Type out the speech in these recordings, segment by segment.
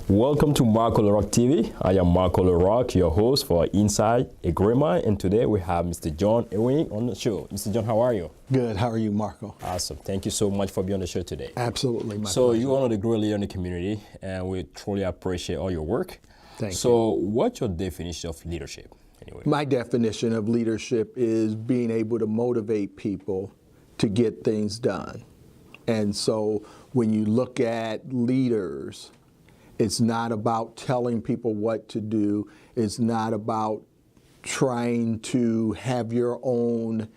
Welcome to Marco LaRock TV. I am Marco LaRock, your host for Inside Agreement, and today we have Mr. John Ewing on the show. Mr. John, how are you? Good. How are you, Marco? Awesome. Thank you so much for being on the show today. Absolutely, my So pleasure. you're one of the great leaders in the community, and we truly appreciate all your work. Thank you. So what's your definition of leadership, anyway? My definition of leadership is being able to motivate people to get things done. And so when you look at leaders, it's not about telling people what to do. It's not about trying to have your own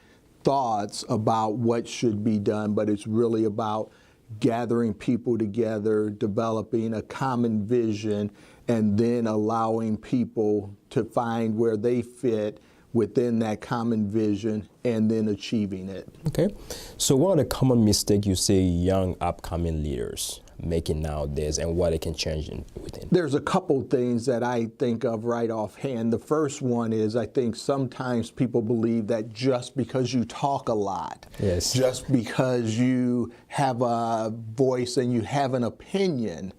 thoughts about what should be done, but it's really about gathering people together, developing a common vision, and then allowing people to find where they fit within that common vision and then achieving it. Okay. So what are the common mistakes you see young upcoming leaders making nowadays and what they can change within? There's a couple things that I think of right offhand. The first one is I think sometimes people believe that just because you talk a lot, Yes. just because you have a voice and you have an opinion,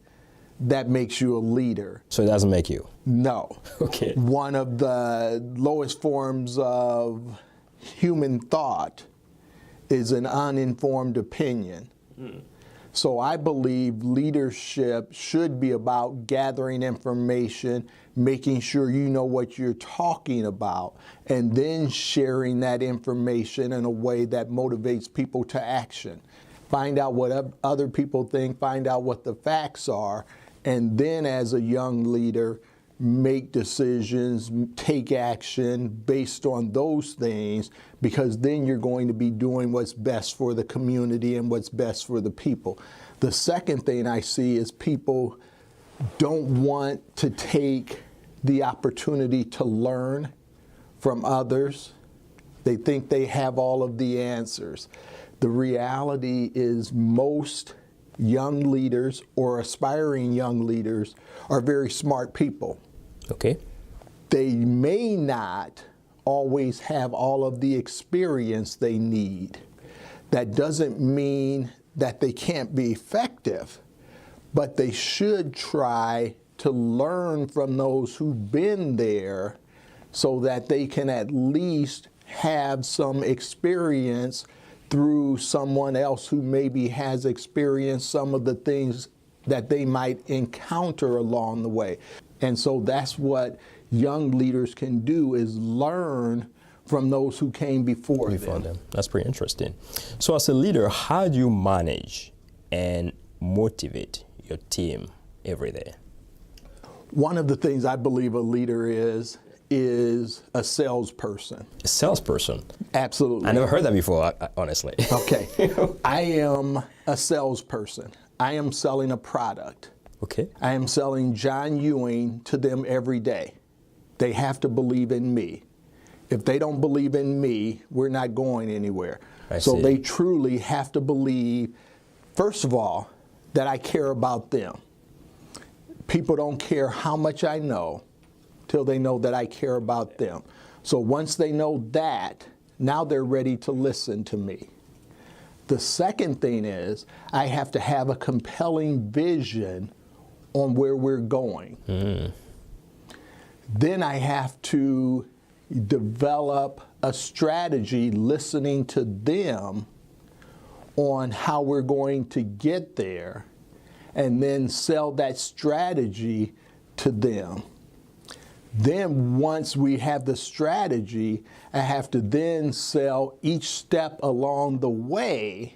that makes you a leader. So it doesn't make you? No. Okay. One of the lowest forms of human thought is an uninformed opinion. So I believe leadership should be about gathering information, making sure you know what you're talking about, and then sharing that information in a way that motivates people to action. Find out what other people think, find out what the facts are, and then as a young leader, make decisions, take action based on those things, because then you're going to be doing what's best for the community and what's best for the people. The second thing I see is people don't want to take the opportunity to learn from others. They think they have all of the answers. The reality is most young leaders or aspiring young leaders are very smart people. Okay. They may not always have all of the experience they need. That doesn't mean that they can't be effective, but they should try to learn from those who've been there so that they can at least have some experience through someone else who maybe has experienced some of the things that they might encounter along the way. And so that's what young leaders can do, is learn from those who came before them. That's pretty interesting. So as a leader, how do you manage and motivate your team every day? One of the things I believe a leader is a salesperson. A salesperson? Absolutely. I never heard that before, honestly. Okay. I am a salesperson. I am selling a product. Okay. I am selling John Ewing to them every day. They have to believe in me. If they don't believe in me, we're not going anywhere. So they truly have to believe, first of all, that I care about them. People don't care how much I know till they know that I care about them. So once they know that, now they're ready to listen to me. The second thing is I have to have a compelling vision on where we're going. Then I have to develop a strategy listening to them on how we're going to get there, and then sell that strategy to them. Then once we have the strategy, I have to then sell each step along the way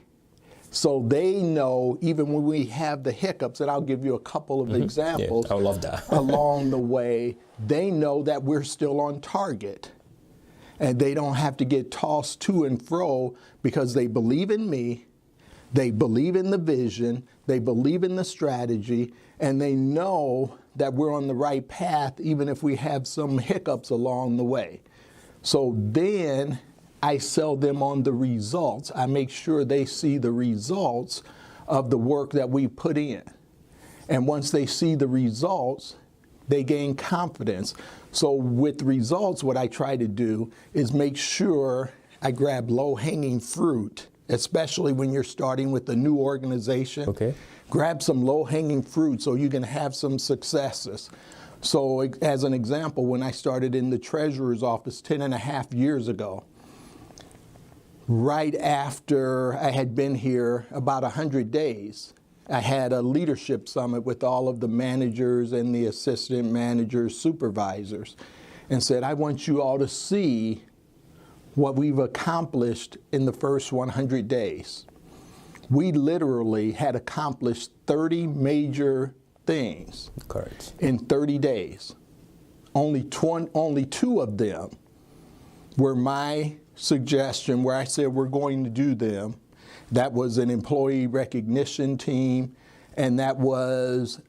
so they know, even when we have the hiccups, and I'll give you a couple of examples. Yeah, I love that. Along the way, they know that we're still on target. And they don't have to get tossed to and fro because they believe in me, they believe in the vision, they believe in the strategy, and they know that we're on the right path even if we have some hiccups along the way. So then I sell them on the results. I make sure they see the results of the work that we put in. And once they see the results, they gain confidence. So with results, what I try to do is make sure I grab low-hanging fruit, especially when you're starting with a new organization. Okay. Grab some low-hanging fruit so you can have some successes. So as an example, when I started in the treasurer's office 10.5 years ago, right after I had been here about 100 days, I had a leadership summit with all of the managers and the assistant managers, supervisors, and said, I want you all to see what we've accomplished in the first 100 days. We literally had accomplished 30 major things Correct. in 30 days. Only 2 of them were my suggestion, where I said we're going to do them. That was an employee recognition team, and that was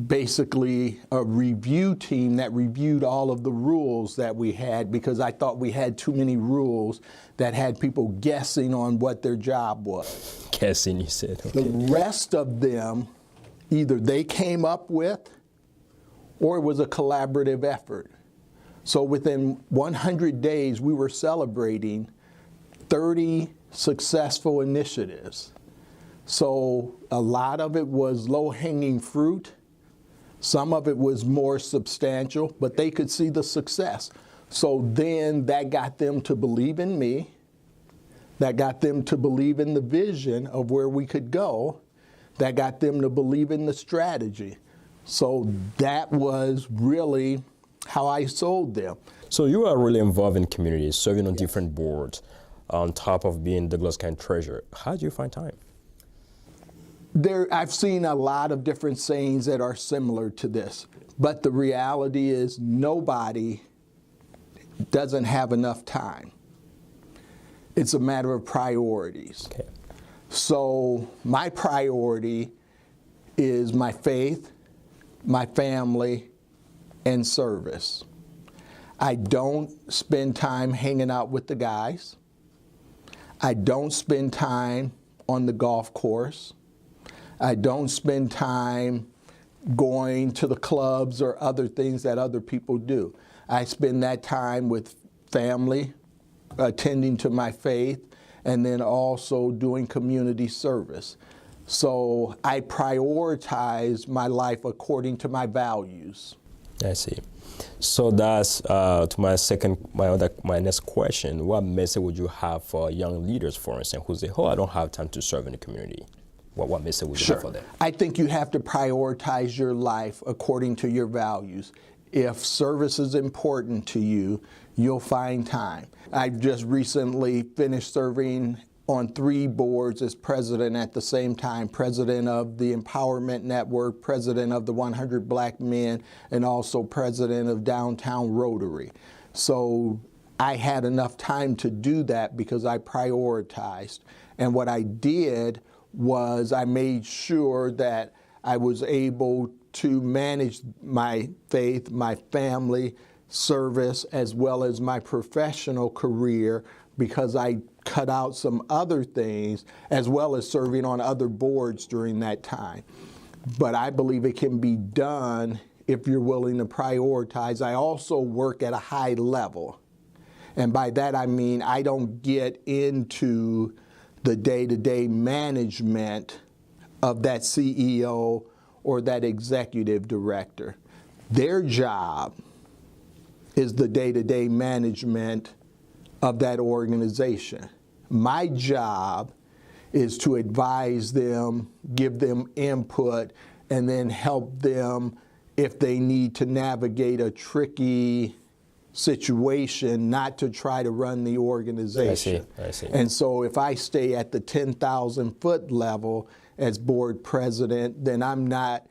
basically a review team that reviewed all of the rules that we had, because I thought we had too many rules that had people guessing on what their job was. Guessing, you said. Okay. The rest of them, either they came up with or it was a collaborative effort. So within 100 days, we were celebrating 30 successful initiatives. So a lot of it was low-hanging fruit. Some of it was more substantial, but they could see the success. So then that got them to believe in me. That got them to believe in the vision of where we could go. That got them to believe in the strategy. So that was really how I sold them. So you are really involved in communities, serving on different boards, on top of being Douglas County Treasurer. How do you find time? I've seen a lot of different sayings that are similar to this, but the reality is nobody doesn't have enough time. It's a matter of priorities. Okay. So my priority is my faith, my family, and service. I don't spend time hanging out with the guys. I don't spend time on the golf course. I don't spend time going to the clubs or other things that other people do. I spend that time with family, attending to my faith, and then also doing community service. So I prioritize my life according to my values. I see. So that's to my next question. What message would you have for young leaders, for instance, who say, "Oh, I don't have time to serve in the community"? What message would you have for them? I think you have to prioritize your life according to your values. If service is important to you, you'll find time. I just recently finished serving on 3 boards as president at the same time, president of the Empowerment Network, president of the 100 Black Men, and also president of Downtown Rotary. So I had enough time to do that because I prioritized. And what I did was I made sure that I was able to manage my faith, my family, service, as well as my professional career, because I cut out some other things, as well as serving on other boards during that time. But I believe it can be done if you're willing to prioritize. I also work at a high level. And by that I mean I don't get into the day-to-day management of that CEO or that executive director. Their job is the day-to-day management of that organization. My job is to advise them, give them input, and then help them if they need to navigate a tricky situation, not to try to run the organization. I see. And so if I stay at the 10,000-foot level as board president, then I'm not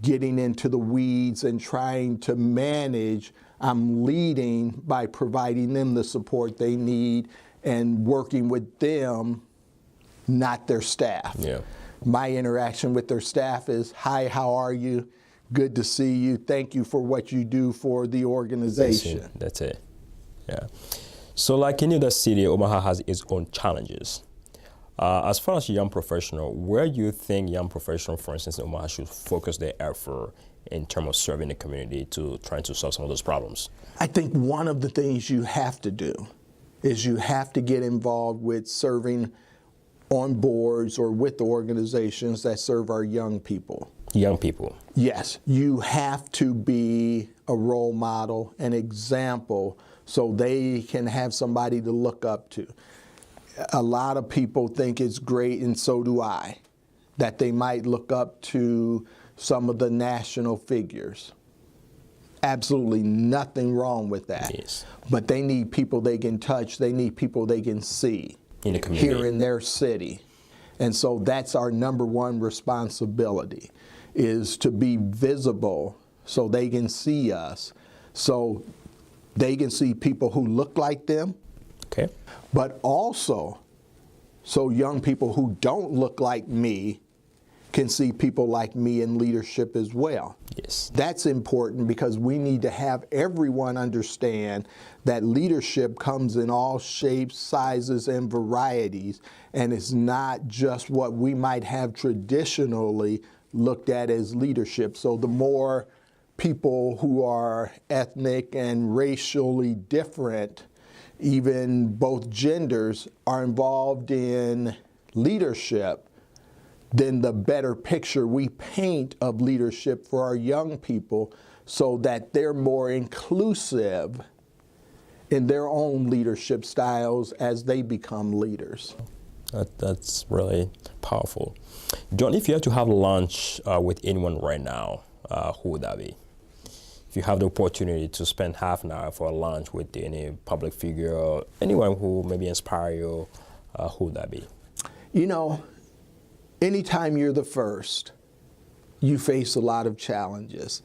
getting into the weeds and trying to manage. I'm leading by providing them the support they need and working with them, not their staff. Yeah. My interaction with their staff is, "Hi, how are you? Good to see you. Thank you for what you do for the organization." That's it. Yeah. So like any other city, Omaha has its own challenges. As far as young professional, where do you think young professional, for instance, in Omaha should focus their effort in terms of serving the community to trying to solve some of those problems? I think one of the things you have to do is you have to get involved with serving on boards or with organizations that serve our young people. Young people. Yes, you have to be a role model, an example, so they can have somebody to look up to. A lot of people think it's great, and so do I, that they might look up to some of the national figures. Absolutely nothing wrong with that. Yes. But they need people they can touch. They need people they can see In the community. here in their city. And so that's our number one responsibility, is to be visible so they can see us, so they can see people who look like them, Okay. but also so young people who don't look like me can see people like me in leadership as well. Yes. That's important because we need to have everyone understand that leadership comes in all shapes, sizes, and varieties, and it's not just what we might have traditionally looked at as leadership. So the more people who are ethnic and racially different, even both genders, are involved in leadership, then the better picture we paint of leadership for our young people so that they're more inclusive in their own leadership styles as they become leaders. That's really powerful. John, if you had to have lunch with anyone right now, who would that be? If you have the opportunity to spend half an hour for a lunch with any public figure or anyone who maybe inspire you, who would that be? You know, anytime you're the first, you face a lot of challenges.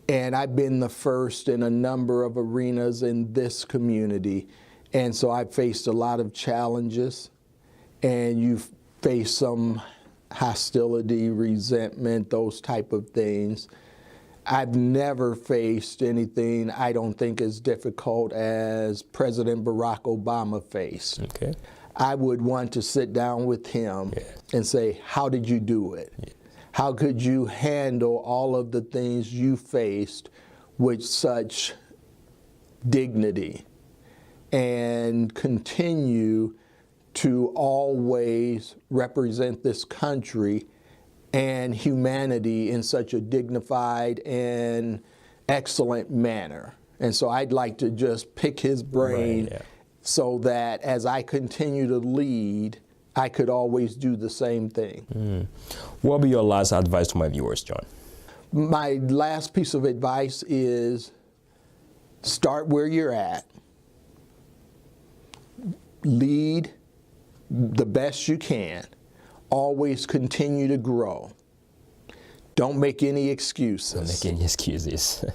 And I've been the first in a number of arenas in this community. And so I've faced a lot of challenges, and you face some hostility, resentment, those type of things. I've never faced anything I don't think as difficult as President Barack Obama faced. Okay. I would want to sit down with him and say, how did you do it? Yeah. How could you handle all of the things you faced with such dignity and continue to always represent this country and humanity in such a dignified and excellent manner? And so I'd like to just pick his brain so that as I continue to lead, I could always do the same thing. What would be your last advice to my viewers, John? My last piece of advice is start where you're at. Lead the best you can. Always continue to grow. Don't make any excuses. Don't make any excuses.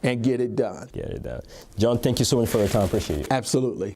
And get it done. Get it done. John, thank you so much for your time. Appreciate it. Absolutely.